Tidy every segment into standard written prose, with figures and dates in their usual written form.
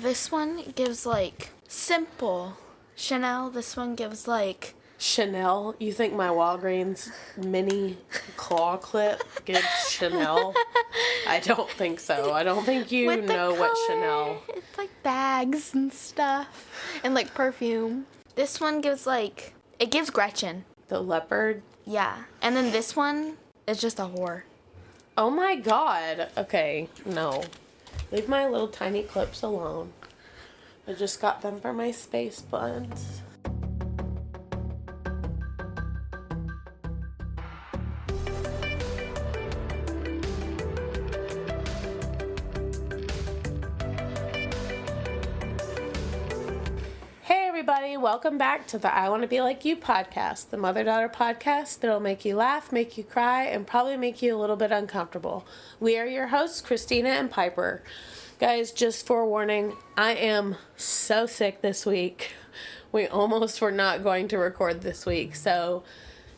This one gives, like, simple. Chanel, this one gives, like... Chanel? You think my Walgreens mini claw clip gives Chanel? I don't think so. I don't think you With know the what color, Chanel... It's, like, bags and stuff. And, like, perfume. This one gives, like... It gives Gretchen. The leopard? Yeah. And then this one is just a whore. Oh my god. Okay, no. Leave my little tiny clips alone. I just got them for my space buds. Hey everybody, welcome back to the I Want to Be Like You podcast, the mother-daughter podcast that'll make you laugh, make you cry, and probably make you a little bit uncomfortable. We are your hosts, Christina and Piper. Guys, just forewarning, I am so sick this week. We almost were not going to record this week, so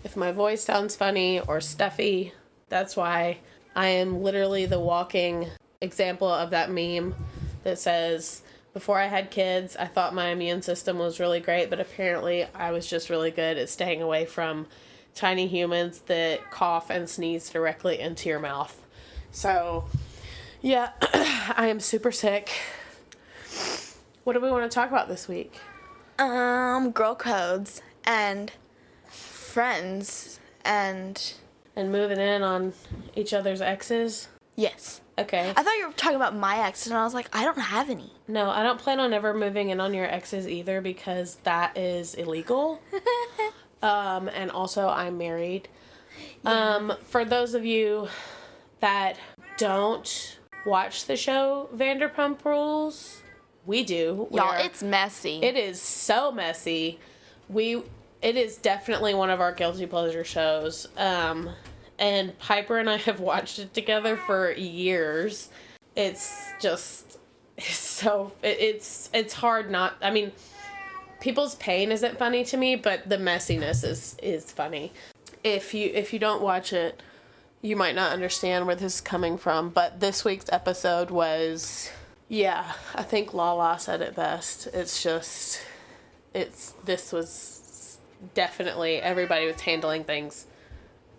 if my voice sounds funny or stuffy, that's why. I am literally the walking example of that meme that says, before I had kids, I thought my immune system was really great, but apparently I was just really good at staying away from tiny humans that cough and sneeze directly into your mouth. So, yeah, I am super sick. What do we want to talk about this week? Girl codes and friends and... And moving in on each other's exes? Yes. Okay. I thought you were talking about my exes, and I was like, I don't have any. No, I don't plan on ever moving in on your exes either because that is illegal. And also I'm married. Yeah. For those of you that don't watch the show Vanderpump Rules, we do. Y'all, it's messy. It is so messy. It is definitely one of our guilty pleasure shows. And Piper and I have watched it together for years. It's hard not, I mean, people's pain isn't funny to me, but the messiness is funny. If you don't watch it, you might not understand where this is coming from, but this week's episode was, yeah, I think Lala said it best. This was definitely, everybody was handling things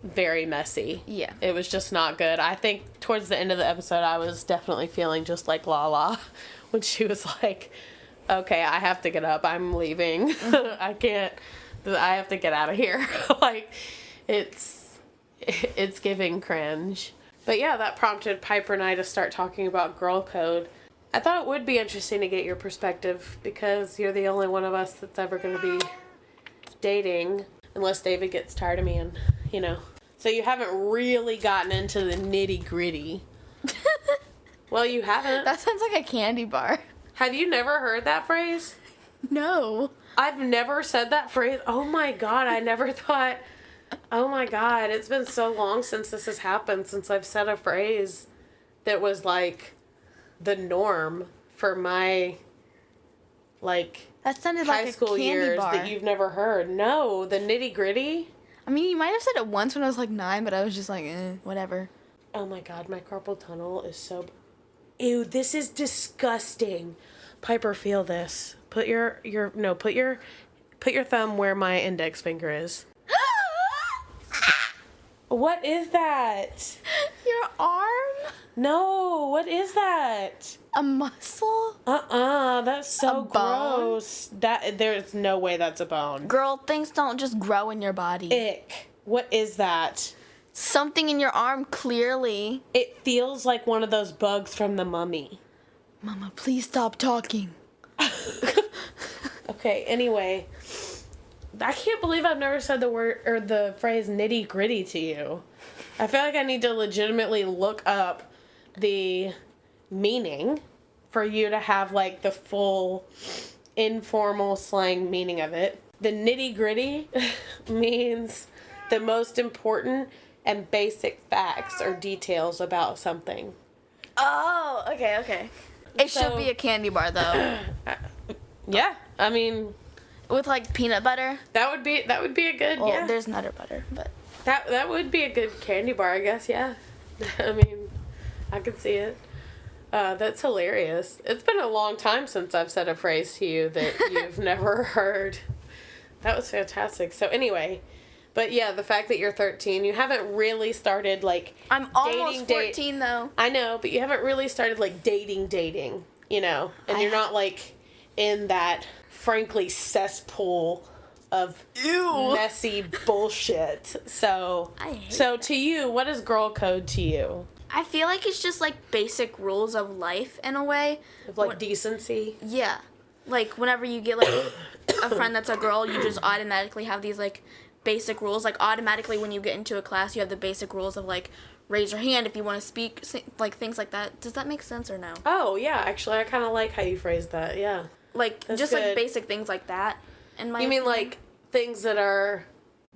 very messy. Yeah. It was just not good. I think towards the end of the episode, I was definitely feeling just like Lala when she was like, okay, I have to get up. I'm leaving. I have to get out of here. Like, it's giving cringe. But yeah, that prompted Piper and I to start talking about girl code. I thought it would be interesting to get your perspective because you're the only one of us that's ever going to be dating unless David gets tired of me and, you know. So you haven't really gotten into the nitty gritty. Well, you haven't. That sounds like a candy bar. Have you never heard that phrase? No. I've never said that phrase. Oh my God, I never thought, oh my God, it's been so long since this has happened, since I've said a phrase that was like the norm for my, like, that sounded high like a school candy years bar. that you've never heard. No, the nitty gritty. I mean, you might have said it once when I was like 9, but I was just like, whatever. Oh my God, my carpal tunnel is so... Ew, this is disgusting. Piper, feel this. Put your thumb where my index finger is. What is that? Your arm? No, what is that? A muscle? That's so A bone? gross. There's no way that's a bone. Girl, things don't just grow in your body. Ick. What is that? Something in your arm, clearly. It feels like one of those bugs from The Mummy. Mama, please stop talking. Okay, anyway. I can't believe I've never said the word or the phrase nitty gritty to you. I feel like I need to legitimately look up the meaning for you to have like the full informal slang meaning of it. The nitty gritty means the most important and basic facts or details about something. Oh, okay. It should be a candy bar though. Yeah, I mean, with like peanut butter. That would be a good. Well, yeah. There's Nutter Butter, but that would be a good candy bar, I guess. Yeah, I mean, I could see it. That's hilarious. It's been a long time since I've said a phrase to you that you've never heard. That was fantastic. So anyway, but yeah, the fact that you're 13, you haven't really started, like, I'm almost 14, though. I know, but you haven't really started, like, dating, you know? And you're not, like, in that, frankly, cesspool of messy bullshit. So, to you, what is girl code to you? I feel like it's just, like, basic rules of life, in a way. Of, like, decency? Yeah. Like, whenever you get, like, a friend that's a girl, you just automatically have these, like, basic rules. Like, automatically when you get into a class, you have the basic rules of, like, raise your hand if you want to speak, like, things like that. Does that make sense or no? Oh, yeah, actually, I kind of like how you phrased that, yeah. Like, That's just, good. like, basic things like that. In my opinion. Like, things that are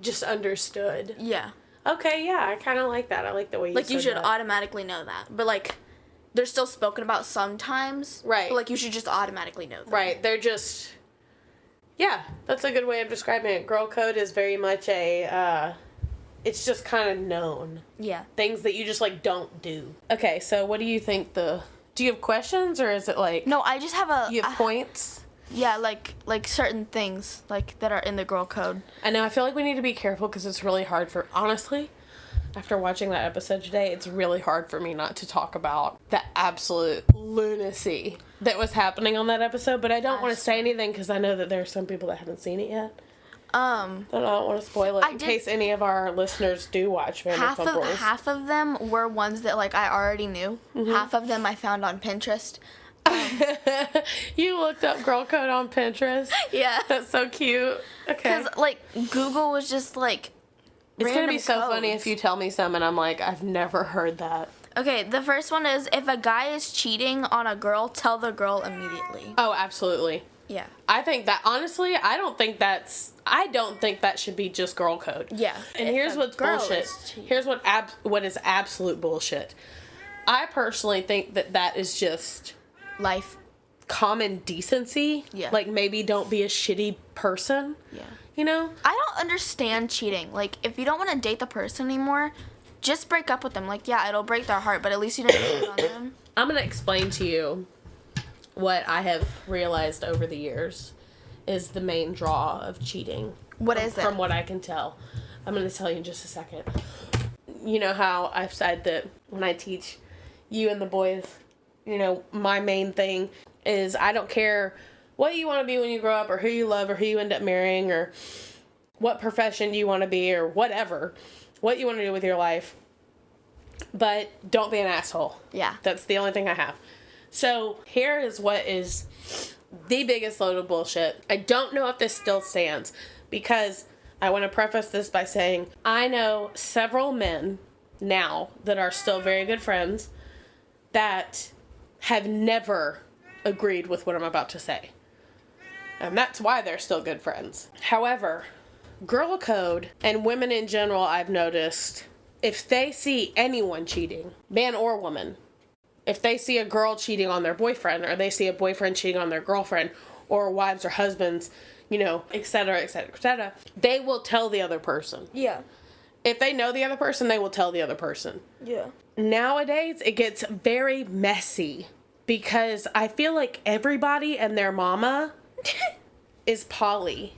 just understood? Yeah. Okay, yeah, I kind of like that. I like the way you said that. Like, you should automatically know that. But, like, they're still spoken about sometimes. Right. But, like, you should just automatically know that. Right, they're just... Yeah, that's a good way of describing it. Girl code is very much it's just kind of known. Yeah. Things that you just, like, don't do. Okay, so what do you think do you have questions, or is it, like... No, I just have You have points? Yeah, like certain things, like, that are in the girl code. I know, I feel like we need to be careful because it's really hard honestly, after watching that episode today, it's really hard for me not to talk about the absolute lunacy that was happening on that episode, but I don't want to say anything because I know that there are some people that haven't seen it yet. And I don't want to spoil it in case any of our listeners do watch Vanderpump Rules. Half of them were ones that, like, I already knew. Mm-hmm. Half of them I found on Pinterest. You looked up girl code on Pinterest? Yeah. That's so cute. Okay. Because, like, Google was just, like, it's going to be so codes. funny if you tell me some and I'm like, I've never heard that. Okay, the first one is, if a guy is cheating on a girl, tell the girl immediately. Oh, absolutely. Yeah. I think that, honestly, I don't think that should be just girl code. Yeah. And here's what's bullshit. Here's what is absolute bullshit. I personally think that is just... life. Common decency. Yeah. Like, maybe don't be a shitty person. Yeah. You know? I don't understand cheating. Like, if you don't want to date the person anymore, just break up with them. Like, yeah, it'll break their heart, but at least you didn't cheat on them. I'm going to explain to you what I have realized over the years is the main draw of cheating. What is it? From what I can tell. I'm going to tell you in just a second. You know how I've said that when I teach you and the boys, you know, my main thing is I don't care what you want to be when you grow up or who you love or who you end up marrying or what profession you want to be or whatever, what you want to do with your life, but don't be an asshole. Yeah. That's the only thing I have. So here is what is the biggest load of bullshit. I don't know if this still stands because I want to preface this by saying I know several men now that are still very good friends that have never agreed with what I'm about to say. And that's why they're still good friends. However, girl code and women in general, I've noticed, if they see anyone cheating, man or woman, if they see a girl cheating on their boyfriend or they see a boyfriend cheating on their girlfriend or wives or husbands, you know, etc., etc., etc., they will tell the other person. Yeah. If they know the other person, they will tell the other person. Yeah. Nowadays, it gets very messy because I feel like everybody and their mama is poly.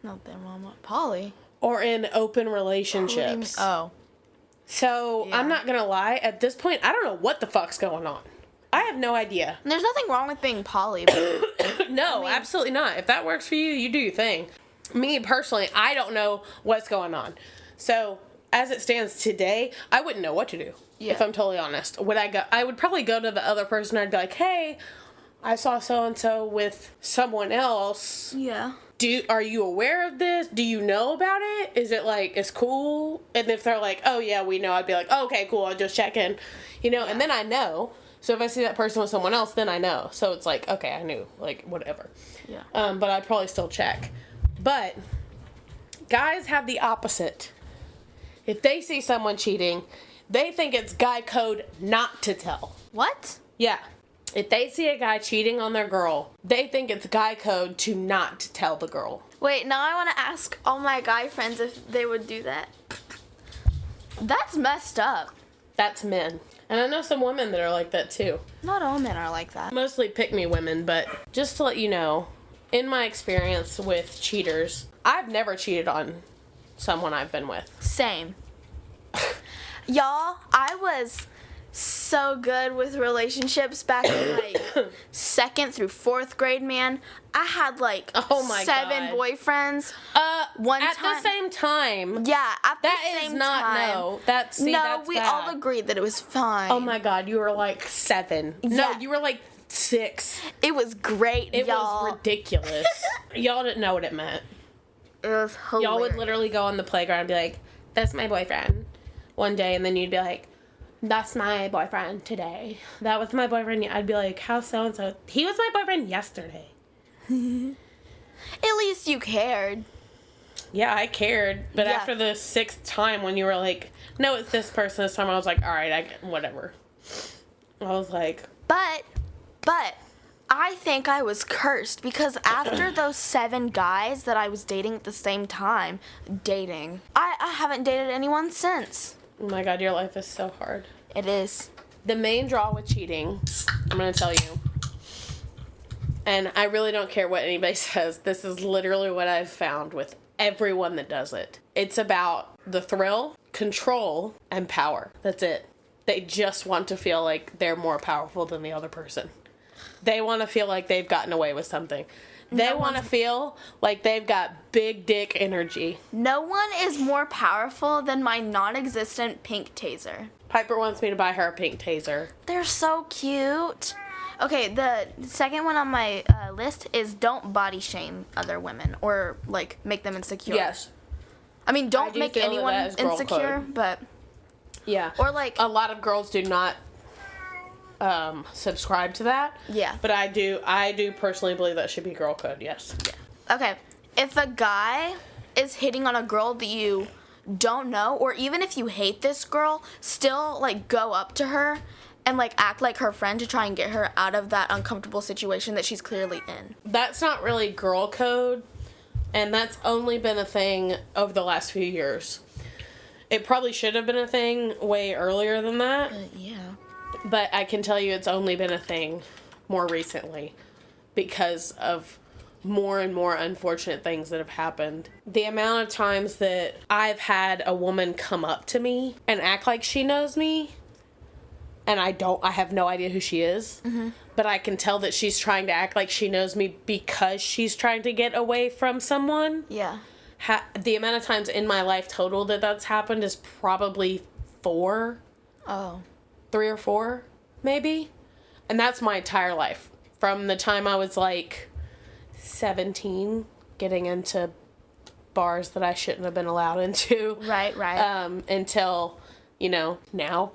Not their mama. Poly. Or in open relationships. Oh. So, yeah. I'm not going to lie. At this point, I don't know what the fuck's going on. I have no idea. And there's nothing wrong with being poly. But no, absolutely not. If that works for you, you do your thing. Me, personally, I don't know what's going on. So, as it stands today, I wouldn't know what to do. Yeah. If I'm totally honest. I would probably go to the other person and I'd be like, hey, I saw so-and-so with someone else. Yeah. Are you aware of this? Do you know about it? Is it like, it's cool? And if they're like, oh yeah, we know, I'd be like, oh, okay, cool, I'll just check in. You know, and then I know. So if I see that person with someone else, then I know. So it's like, okay, I knew. Like, whatever. Yeah. But I'd probably still check. But guys have the opposite. If they see someone cheating, they think it's guy code not to tell. What? Yeah. If they see a guy cheating on their girl, they think it's guy code to not tell the girl. Wait, now I want to ask all my guy friends if they would do that. That's messed up. That's men. And I know some women that are like that too. Not all men are like that. Mostly pick-me women, but just to let you know, in my experience with cheaters, I've never cheated on someone I've been with. Same. Y'all, I was so good with relationships back in like 2nd through 4th grade, man. I had like 7 God. boyfriends. One at time. the same time. Yeah, at That the same is not time. no. That's see, no, that's we bad. all agreed that it was fine. Oh my God, you were like 7. No, Yeah. you were like 6. It was great, It y'all. was ridiculous. Y'all didn't know what it meant. It was hilarious. Y'all would literally go on the playground and be like, "That's my boyfriend," one day, and then you'd be like, "That's my boyfriend today. That was my boyfriend." I'd be like, "How so and so?" He was my boyfriend yesterday. At least you cared. Yeah, I cared, but Yeah. after the 6th time when you were like, "No, it's this person this time," I was like, "All right, whatever." I was like, But I think I was cursed because after those 7 guys that I was dating at the same time, I haven't dated anyone since. "Oh my God, your life is so hard." It is. The main draw with cheating, I'm going to tell you, and I really don't care what anybody says, this is literally what I've found with everyone that does it. It's about the thrill, control, and power. That's it. They just want to feel like they're more powerful than the other person. They want to feel like they've gotten away with something. They want to feel like they've got big dick energy. No one is more powerful than my non-existent pink taser. Piper wants me to buy her a pink taser. They're so cute. Okay, the second one on my list is don't body shame other women or like make them insecure. Yes. I mean, I don't do make feel that anyone that is girl insecure, code. but Yeah. or like a lot of girls do not subscribe to that. Yeah. But I do personally believe that should be girl code, yes. okay, if a guy is hitting on a girl that you don't know, or even if you hate this girl, still like go up to her and like act like her friend to try and get her out of that uncomfortable situation that she's clearly in. That's not really girl code, and that's only been a thing over the last few years. It probably should have been a thing way earlier than that. Yeah. But I can tell you it's only been a thing more recently because of more and more unfortunate things that have happened. The amount of times that I've had a woman come up to me and act like she knows me, and I have no idea who she is, but I can tell that she's trying to act like she knows me because she's trying to get away from someone. Yeah. The amount of times in my life total that's happened is probably 4. Oh. 3 or 4, maybe. And that's my entire life. From the time I was like 17, getting into bars that I shouldn't have been allowed into. Right. Until, now.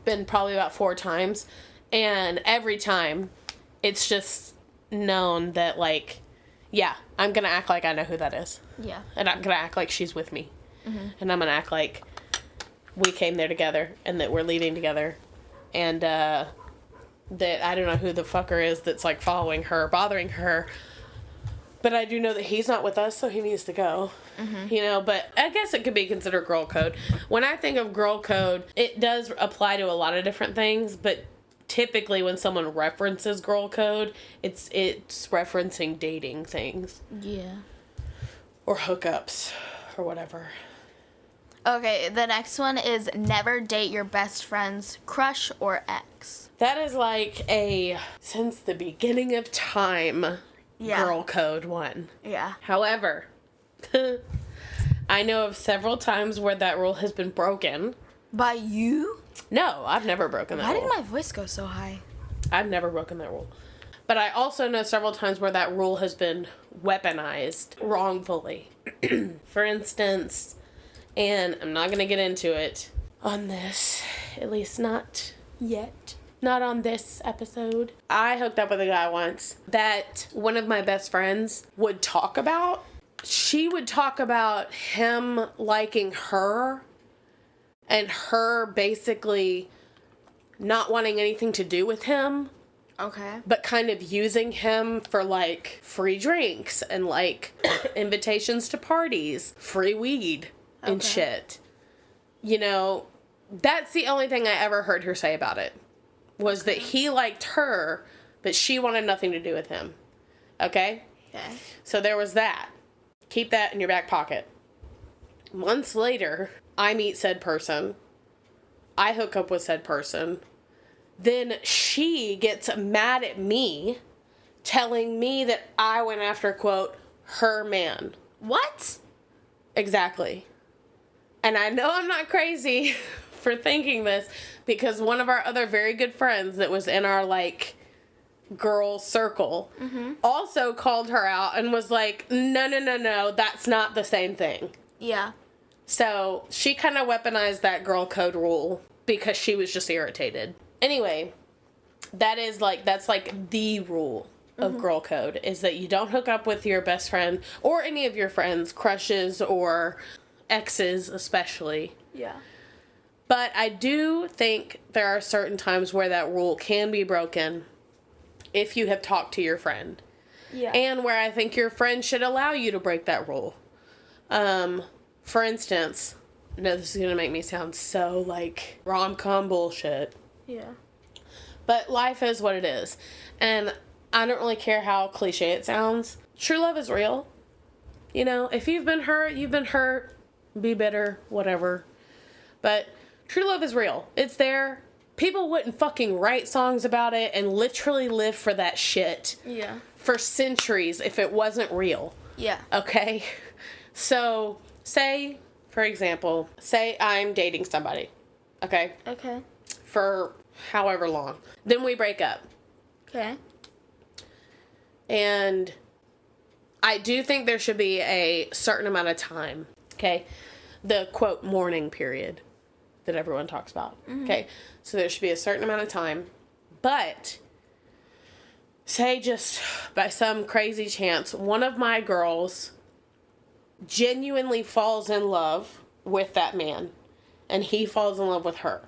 Been probably about 4 times. And every time, it's just known that, like, yeah, I'm going to act like I know who that is. Yeah. And I'm going to act like she's with me. And I'm going to act like we came there together and that we're leaving together. And that I don't know who the fucker is that's like following her, bothering her. But I do know that he's not with us, so he needs to go. But I guess it could be considered girl code. When I think of girl code, it does apply to a lot of different things, but typically when someone references girl code, it's referencing dating things. Yeah. Or hookups or whatever. Okay, the next one is never date your best friend's crush or ex. That is like since the beginning of time, girl code one. Yeah. However, I know of several times where that rule has been broken. By you? No, I've never broken that Why rule. did my voice go so high? I've never broken that rule. But I also know several times where that rule has been weaponized wrongfully. For instance, and I'm not going to get into it on this, at least not yet. Not on this episode. I hooked up with a guy once that one of my best friends would talk about. She would talk about him liking her and her basically not wanting anything to do with him. Okay. But kind of using him for, like, free drinks and, like, invitations to parties, free weed and shit. That's the only thing I ever heard her say about it. Was that he liked her, but she wanted nothing to do with him. Okay? Okay. So there was that. Keep that in your back pocket. Months later, I meet said person. I hook up with said person. Then she gets mad at me, telling me that I went after, quote, her man. What? Exactly. And I know I'm not crazy for thinking this, because one of our other very good friends that was in our, like, girl circle also called her out and was like, no, that's not the same thing. Yeah. So she kind of weaponized that girl code rule because she was just irritated. Anyway, that's like the rule of girl code, is that you don't hook up with your best friend or any of your friends, crushes or exes especially. Yeah. But I do think there are certain times where that rule can be broken if you have talked to your friend. Yeah. And where I think your friend should allow you to break that rule. For instance, no, this is going to make me sound so, like, rom-com bullshit. Yeah. But life is what it is. And I don't really care how cliche it sounds. True love is real. You know, if you've been hurt, you've been hurt. Be bitter, whatever. But true love is real. It's there. People wouldn't fucking write songs about it and literally live for that shit. Yeah. For centuries if it wasn't real. Yeah. Okay? So, say, for example, say I'm dating somebody. Okay? Okay. For however long. Then we break up. Okay. And I do think there should be a certain amount of time. Okay? The, quote, mourning period that everyone talks about. Okay? So there should be a certain amount of time. But, say just by some crazy chance, one of my girls genuinely falls in love with that man. And he falls in love with her.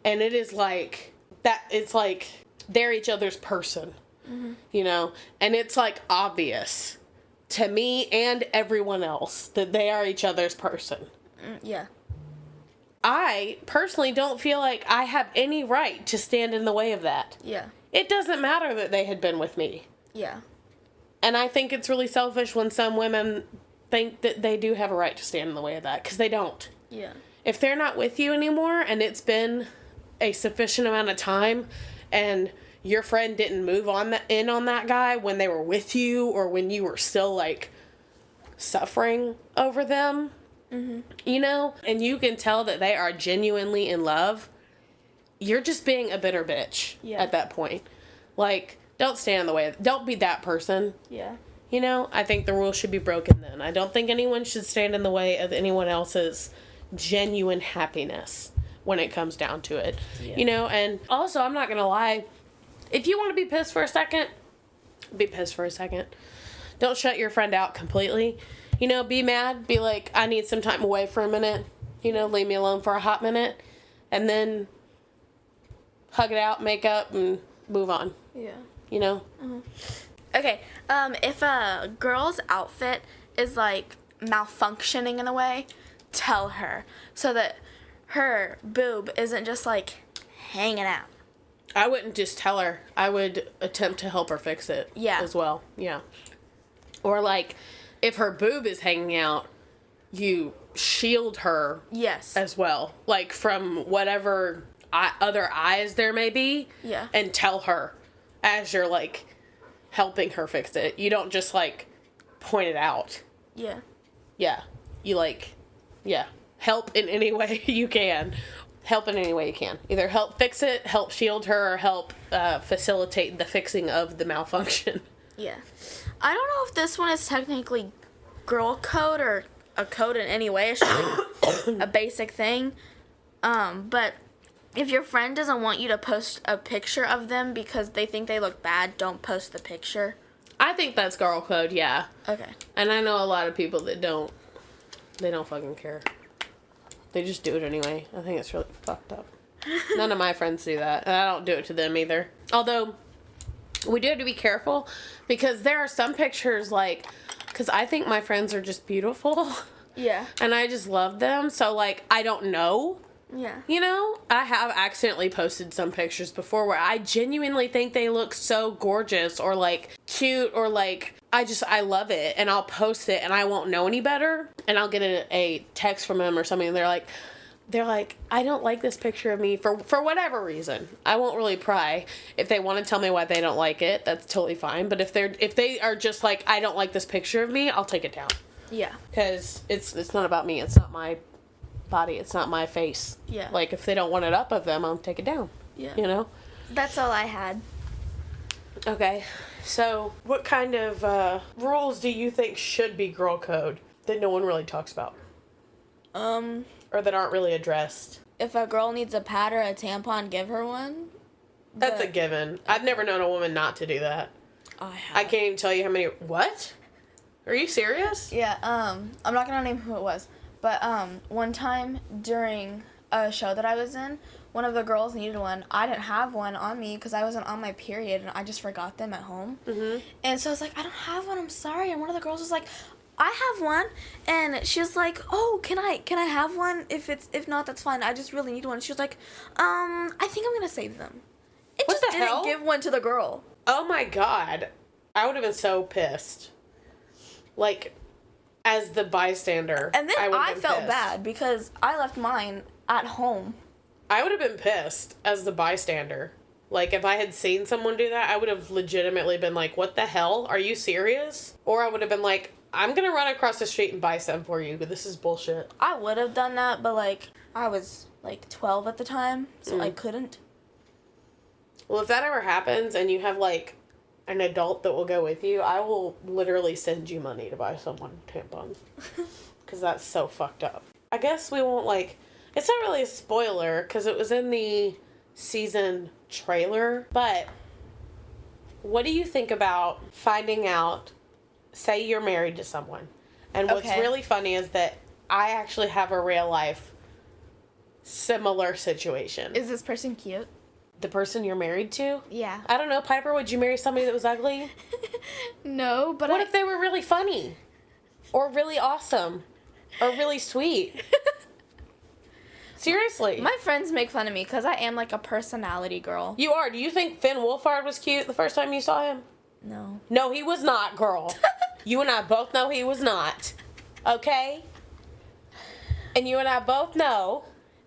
And it is like, that, it's like they're each other's person. You know? And it's like obvious to me and everyone else that they are each other's person. Yeah. I personally don't feel like I have any right to stand in the way of that. Yeah. It doesn't matter that they had been with me. Yeah. And I think it's really selfish when some women think that they do have a right to stand in the way of that, because they don't. Yeah. If they're not with you anymore and it's been a sufficient amount of time and your friend didn't move on that guy when they were with you or when you were still, like, suffering over them, you know, and you can tell that they are genuinely in love, you're just being a bitter bitch at that point. Like, don't stand in the way. Don't be that person. Yeah. You know, I think the rule should be broken then. I don't think anyone should stand in the way of anyone else's genuine happiness when it comes down to it. Yeah. You know, and also, I'm not going to lie, if you want to be pissed for a second, be pissed for a second. Don't shut your friend out completely. You know, be mad. Be like, I need some time away for a minute. You know, leave me alone for a hot minute. And then hug it out, make up, and move on. Yeah. You know? Okay, if a girl's outfit is, like, malfunctioning in a way, tell her. So that her boob isn't just, like, hanging out. I wouldn't just tell her. I would attempt to help her fix it. Yeah. As well. Yeah. Or, like, if her boob is hanging out, you shield her. Yes. As well. Like, from whatever other eyes there may be. Yeah. And tell her as you're, like, helping her fix it. You don't just, like, point it out. Yeah. Yeah. You, like, yeah. Help in any way you can. Help in any way you can. Either help fix it, help shield her, or help facilitate the fixing of the malfunction. Yeah. I don't know if this one is technically girl code or a code in any way. It's just like a basic thing. But if your friend doesn't want you to post a picture of them because they think they look bad, don't post the picture. I think that's girl code, yeah. Okay. And I know a lot of people that don't. They don't fucking care. They just do it anyway. I think it's really fucked up. None of my friends do that. And I don't do it to them either. Although, we do have to be careful. Because there are some pictures, like... Because I think my friends are just beautiful. Yeah. And I just love them. So, like, I don't know Yeah. You know, I have accidentally posted some pictures before where I genuinely think they look so gorgeous or like cute or like I love it, and I'll post it and I won't know any better, and I'll get a text from them or something, and they're like, I don't like this picture of me for whatever reason. I won't really pry. If they want to tell me why they don't like it, that's totally fine. But if they are just like, I don't like this picture of me, I'll take it down. Yeah. Because it's not about me. It's not my body. It's not my face. Yeah. Like, if they don't want it up of them, I'll take it down. Yeah. You know? That's all I had. Okay. So, what kind of rules do you think should be girl code that no one really talks about? Or that aren't really addressed? If a girl needs a pad or a tampon, give her one. That's a given. I've never known a woman not to do that. I have. I can't even tell you how many... What? Are you serious? Yeah, I'm not gonna name who it was, but one time during a show that I was in, one of the girls needed one. I didn't have one on me because I wasn't on my period, and I just forgot them at home. Mm-hmm. And so I was like, I don't have one, I'm sorry. And one of the girls was like, I have one. And she was like, oh, can I have one? If not, that's fine. I just really need one. She was like, I think I'm gonna save them. It What just the didn't hell? give one to the girl. Oh my god. I would have been so pissed. Like, as the bystander. And then would've I been felt pissed. bad because I left mine at home. I would have been pissed as the bystander. Like, if I had seen someone do that, I would have legitimately been like, what the hell? Are you serious? Or I would have been like, I'm gonna run across the street and buy some for you, but this is bullshit. I would have done that, but, like, I was, like, 12 at the time, so I couldn't. Well, if that ever happens and you have, like, an adult that will go with you, I will literally send you money to buy someone tampons. Because that's so fucked up. I guess we won't, like... It's not really a spoiler, because it was in the season trailer, but what do you think about finding out, say you're married to someone, and what's Okay. really funny is that I actually have a real life similar situation. Is this person cute? The person you're married to? Yeah. I don't know, Piper, would you marry somebody that was ugly? No, but What if they were really funny? Or really awesome? Or really sweet? Seriously. My friends make fun of me because I am, like, a personality girl. You are. Do you think Finn Wolfhard was cute the first time you saw him? No. No, he was not, girl. You and I both know he was not. Okay? And you and I both know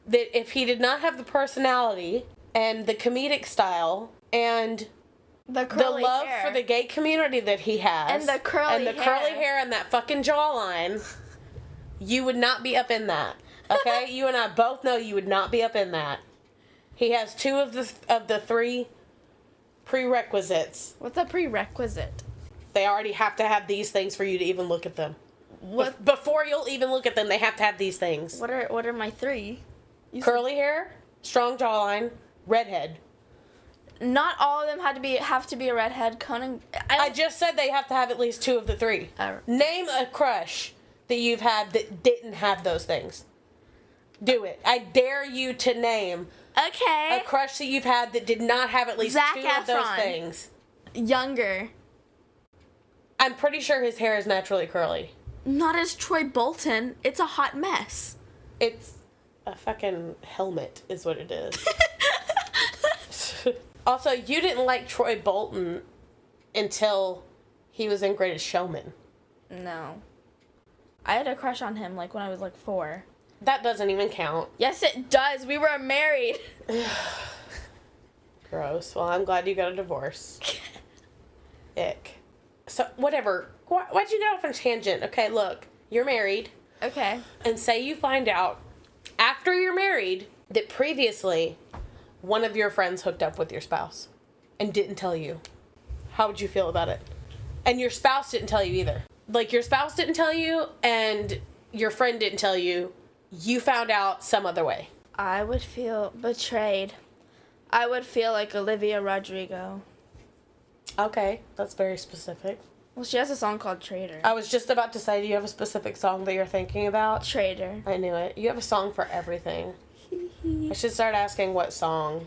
that if he did not have the personality and the comedic style and The the love hair. for the gay community that he has And the curly curly hair. hair and that fucking jawline, you would not be up in that. Okay? You and I both know you would not be up in that. He has two of the three prerequisites. What's a prerequisite? They already have to have these things for you to even look at them. What? Before you'll even look at them, they have to have these things. What are my three? Curly hair, strong jawline, redhead. Not all of them have to be a redhead. Conan. I just said they have to have at least two of the three. Name a crush that you've had that didn't have those things. Do it. I dare you to name Okay. a crush that you've had that did not have at least Zac two of those Efron. things. Younger. I'm pretty sure his hair is naturally curly. Not as Troy Bolton. It's a hot mess. It's a fucking helmet is what it is. Also, you didn't like Troy Bolton until he was in Greatest Showman. No. I had a crush on him, like, when I was, like, 4. That doesn't even count. Yes, it does. We were married. Gross. Well, I'm glad you got a divorce. Ick. So, whatever. Why'd you get off on a tangent? Okay, look. You're married. Okay. And say you find out, after you're married, that previously one of your friends hooked up with your spouse and didn't tell you. How would you feel about it? And your spouse didn't tell you either. Like, your spouse didn't tell you and your friend didn't tell you. You found out some other way. I would feel betrayed. I would feel like Olivia Rodrigo. Okay, that's very specific. Well, she has a song called Traitor. I was just about to say, do you have a specific song that you're thinking about? Traitor. I knew it. You have a song for everything. I should start asking what song.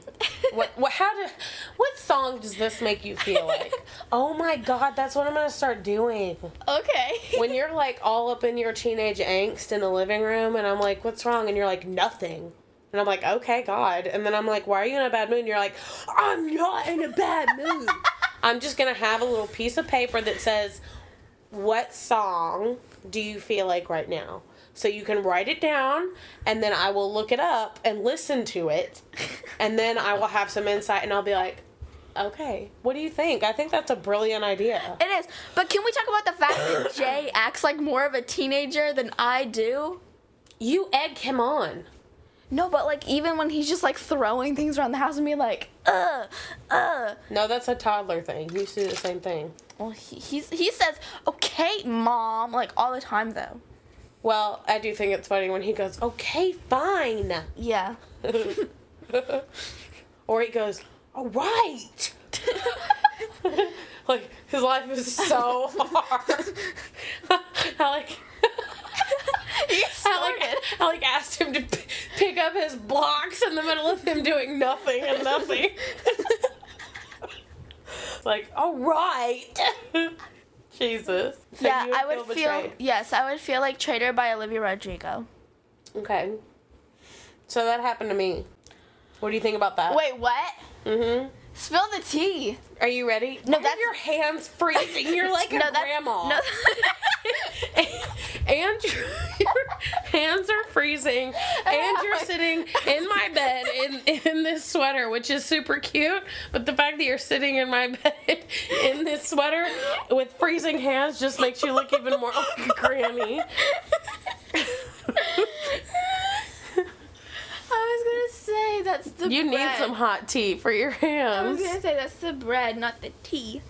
What song does this make you feel like? Oh my god, that's what I'm gonna start doing. Okay. When you're like all up in your teenage angst in the living room and I'm like, what's wrong? And you're like, nothing. And I'm like, okay, God. And then I'm like, why are you in a bad mood? And you're like, I'm not in a bad mood. I'm just going to have a little piece of paper that says, what song do you feel like right now? So you can write it down, and then I will look it up and listen to it. And then I will have some insight, and I'll be like, okay, what do you think? I think that's a brilliant idea. It is. But can we talk about the fact that Jay acts like more of a teenager than I do? You egg him on. No, but, like, even when he's just, like, throwing things around the house and being like, No, that's a toddler thing. You do the same thing. Well, he says, okay, Mom, like, all the time, though. Well, I do think it's funny when he goes, okay, fine. Yeah. Or he goes, all right. Like, his life is so hard. I like asked him to pick up his blocks in the middle of him doing nothing and nothing. Like, all right. Jesus. So yeah, you I would feel betrayed. yes, I would feel like Traitor by Olivia Rodrigo. Okay. So that happened to me. What do you think about that? Wait, what? Mm-hmm. Spill the tea. Are you ready? No, Why that's are your hands freezing. You're like a grandma. No. And your hands are freezing, and you're sitting in my bed in this sweater, which is super cute, but the fact that you're sitting in my bed in this sweater with freezing hands just makes you look even more like a granny. I was gonna say that's the You bread. need some hot tea for your I was hands. gonna say that's the bread, not the tea.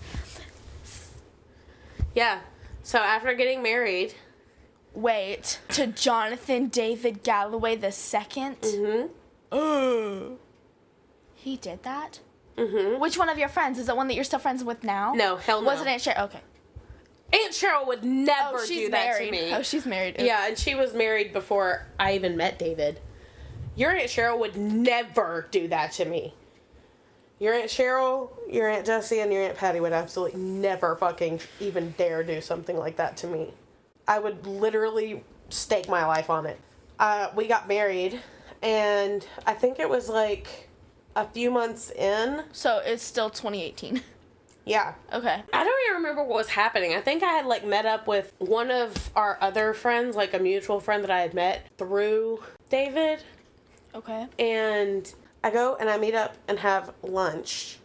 Yeah. So after getting married... Wait, to Jonathan David Galloway II? Mm-hmm. He did that? Mm-hmm. Which one of your friends? Is it one that you're still friends with now? No, hell no. Was it Aunt Cheryl? Okay. Aunt Cheryl would never do that to me. Oh, she's married. Yeah, and she was married before I even met David. Your Aunt Cheryl would never do that to me. Your Aunt Cheryl, your Aunt Jessie, and your Aunt Patty would absolutely never fucking even dare do something like that to me. I would literally stake my life on it. We got married, and I think it was like a few months in. So it's still 2018. Yeah. Okay. I don't even remember what was happening. I think I had like met up with one of our other friends, like a mutual friend that I had met through David. Okay. And I go and I meet up and have lunch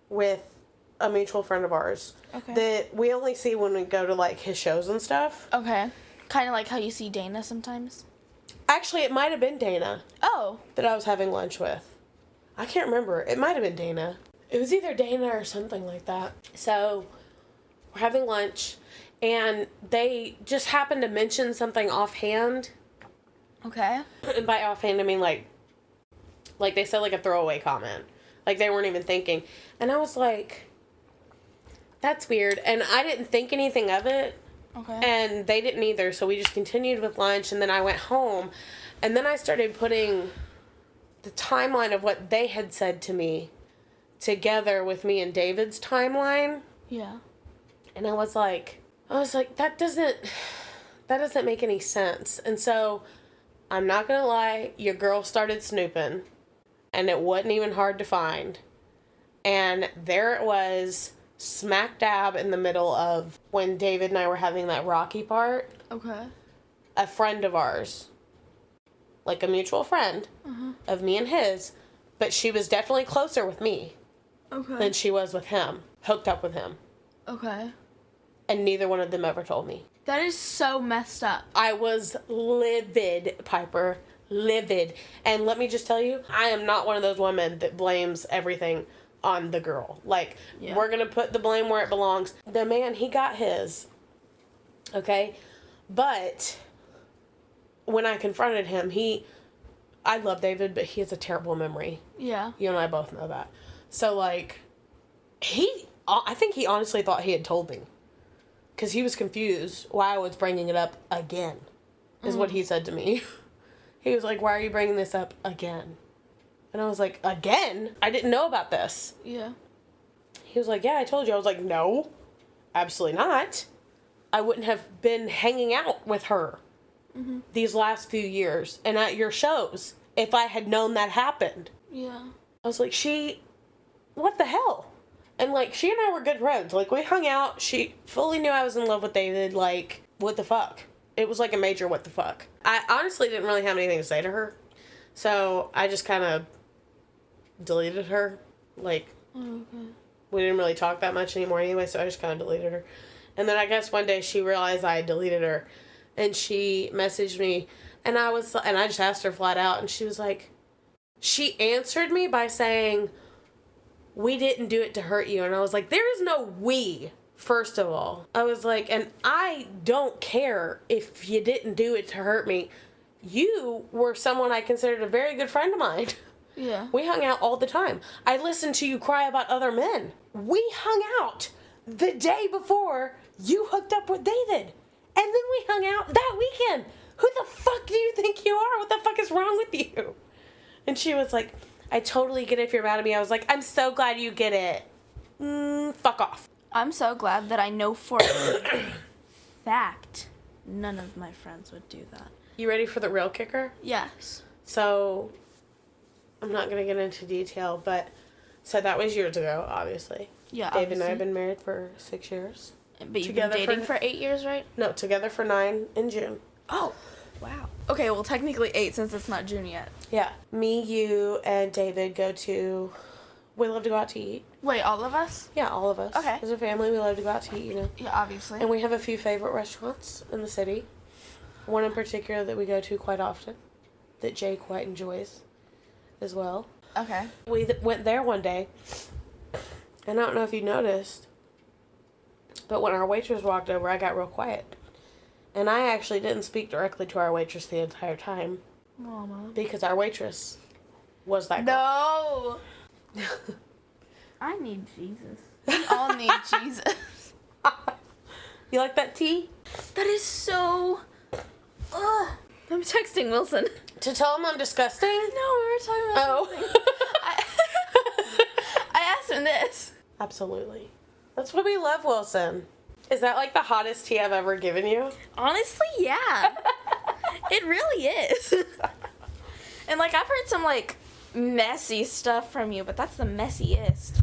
with a mutual friend of ours. Okay. That we only see when we go to like his shows and stuff. Okay. Kind of like how you see Dana sometimes. Actually, it might have been Dana Oh. that I was having lunch with. I can't remember. It might have been Dana. It was either Dana or something like that. So, we're having lunch, and they just happened to mention something offhand. Okay. And by offhand, I mean like they said like a throwaway comment. Like they weren't even thinking. And I was like, that's weird. And I didn't think anything of it. Okay. And they didn't either. So we just continued with lunch, and then I went home. And then I started putting the timeline of what they had said to me together with me and David's timeline. Yeah. And I was like, that doesn't make any sense. And so, I'm not gonna lie, your girl started snooping, and it wasn't even hard to find. And there it was, smack dab in the middle of when David and I were having that rocky part. Okay. A friend of ours, like a mutual friend of me and his, but she was definitely closer with me than she was with him, hooked up with him. Okay. And neither one of them ever told me. That is so messed up. I was livid, Piper. Livid. And let me just tell you, I am not one of those women that blames everything on the girl. Like, we're going to put the blame where it belongs. The man, he got his. Okay? But when I confronted him, I love David, but he has a terrible memory. Yeah. You and I both know that. So, like, I think he honestly thought he had told me. Because he was confused why I was bringing it up again, is what he said to me. He was like, why are you bringing this up again? And I was like, again? I didn't know about this. Yeah. He was like, yeah, I told you. I was like, no, absolutely not. I wouldn't have been hanging out with her these last few years and at your shows if I had known that happened. Yeah. I was like, what the hell? And, like, she and I were good friends. Like, we hung out. She fully knew I was in love with David. Like, what the fuck? It was, like, a major what the fuck. I honestly didn't really have anything to say to her. So, I just kind of deleted her. Like, we didn't really talk that much anymore anyway, so I just kind of deleted her. And then I guess one day she realized I had deleted her. And she messaged me. And I just asked her flat out. And she was like, she answered me by saying, we didn't do it to hurt you. And I was like, there is no we, first of all. I was like, and I don't care if you didn't do it to hurt me. You were someone I considered a very good friend of mine. Yeah. We hung out all the time. I listened to you cry about other men. We hung out the day before you hooked up with David. And then we hung out that weekend. Who the fuck do you think you are? What the fuck is wrong with you? And she was like, I totally get it if you're mad at me. I was like, I'm so glad you get it. Fuck off. I'm so glad that I know for a fact none of my friends would do that. You ready for the real kicker? Yes. So, I'm not going to get into detail, but, so that was years ago, obviously. Yeah, David and I obviously. have been married for 6 years. But you've Together been dating for 8 years, right? No, together for 9 in June. Oh, wow. Okay, well, technically 8 since it's not June yet. Yeah. Me, you, and David we love to go out to eat. Wait, all of us? Yeah, all of us. Okay. As a family, we love to go out to eat, you know. Yeah, obviously. And we have a few favorite restaurants in the city. One in particular that we go to quite often, that Jay quite enjoys as well. Okay. We went there one day, and I don't know if you noticed, but when our waitress walked over, I got real quiet. And I actually didn't speak directly to our waitress the entire time. Mama. Because our waitress was that girl. No! I need Jesus. We all need Jesus. You like that tea? That is so... Ugh. I'm texting Wilson. To tell him I'm disgusting? No, we were talking about Oh. I asked him this. Absolutely. That's why we love Wilson. Is that like the hottest tea I've ever given you? Honestly, yeah. It really is. And like I've heard some like messy stuff from you, but that's the messiest.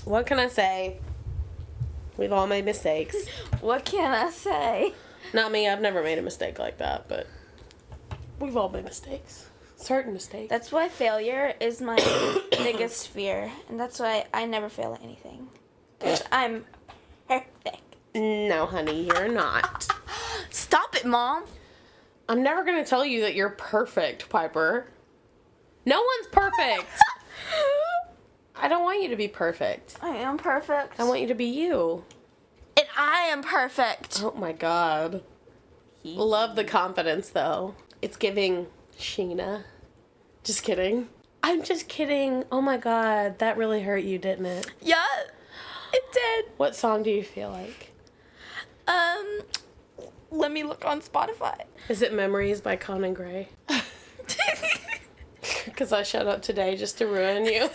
What can I say? We've all made mistakes. What can I say? Not me, I've never made a mistake like that, but we've all made mistakes. Certain mistakes. That's why failure is my biggest fear, and that's why I never fail at anything. 'Cause I'm perfect. No, honey, you're not. Stop it, Mom. I'm never going to tell you that you're perfect, Piper. No one's perfect. I don't want you to be perfect. I am perfect. I want you to be you. And I am perfect. Oh my God. Love the confidence, though. It's giving Sheena. Just kidding. I'm just kidding. Oh my God, that really hurt you, didn't it? Yeah, it did. What song do you feel like? Let me look on Spotify. Is it Memories by Conan Gray? Because I showed up today just to ruin you.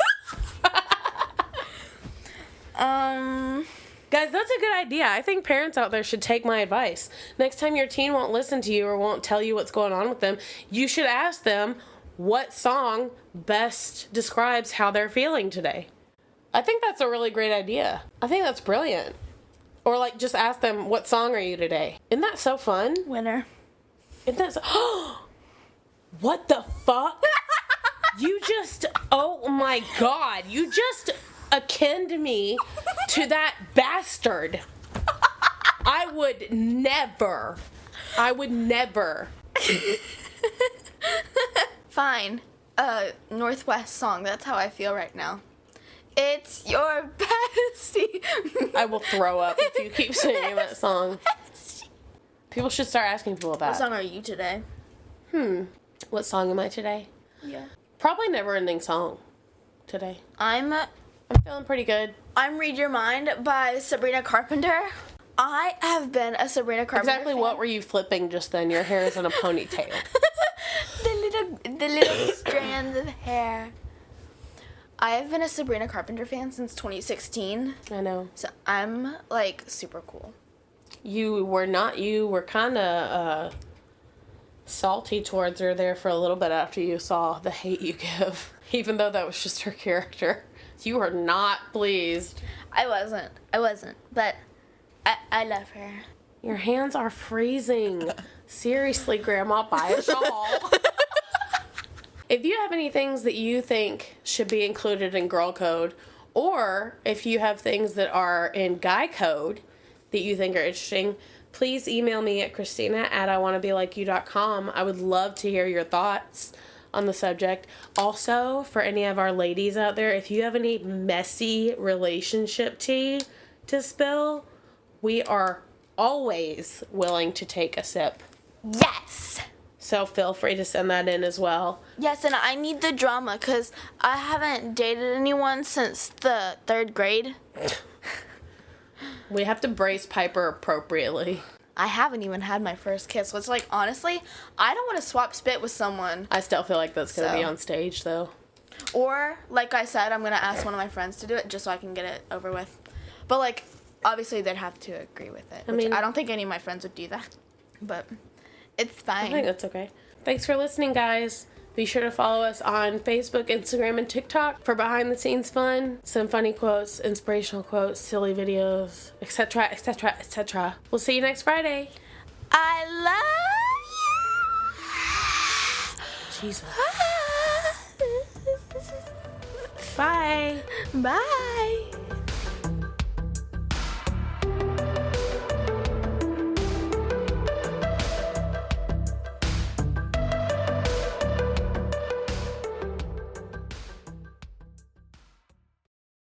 Guys, that's a good idea. I think parents out there should take my advice. Next time your teen won't listen to you or won't tell you what's going on with them, you should ask them what song best describes how they're feeling today. I think that's a really great idea. I think that's brilliant. Or like just ask them, what song are you today? Isn't that so fun? Winner. Isn't that so... What the fuck? You just... Oh my God. You just akined me to that bastard. I would never. Fine. Northwest song. That's how I feel right now. It's your bestie. I will throw up if you keep singing that song. People should start asking people that. What song are you today? What song am I today? Yeah. Probably Never Ending Song today. I'm feeling pretty good. Read Your Mind by Sabrina Carpenter. I have been a Sabrina Carpenter Exactly fan. what were you flipping just then? Your hair is in a ponytail. the little strands of hair. I have been a Sabrina Carpenter fan since 2016. I know. So I'm like super cool. You were kind of salty towards her there for a little bit after you saw the hate you give. Even though that was just her character. You were not pleased. I wasn't. But I love her. Your hands are freezing. Seriously, Grandma, buy a shawl. If you have any things that you think should be included in girl code, or if you have things that are in guy code that you think are interesting, please email me at Christina@iwannabelikeyou.com. I would love to hear your thoughts on the subject. Also, for any of our ladies out there, if you have any messy relationship tea to spill, we are always willing to take a sip. Yes! So feel free to send that in as well. Yes, and I need the drama because I haven't dated anyone since the 3rd grade. We have to brace Piper appropriately. I haven't even had my first kiss. So it's like, honestly, I don't want to swap spit with someone. I still feel like that's going to be on stage, though. Or, like I said, I'm going to ask one of my friends to do it just so I can get it over with. But, like, obviously they'd have to agree with it. I don't think any of my friends would do that. But it's fine. I think that's okay. Thanks for listening, guys. Be sure to follow us on Facebook, Instagram, and TikTok for behind-the-scenes fun, some funny quotes, inspirational quotes, silly videos, etc., etc., etc. We'll see you next Friday. I love you. Jesus. Bye. Bye.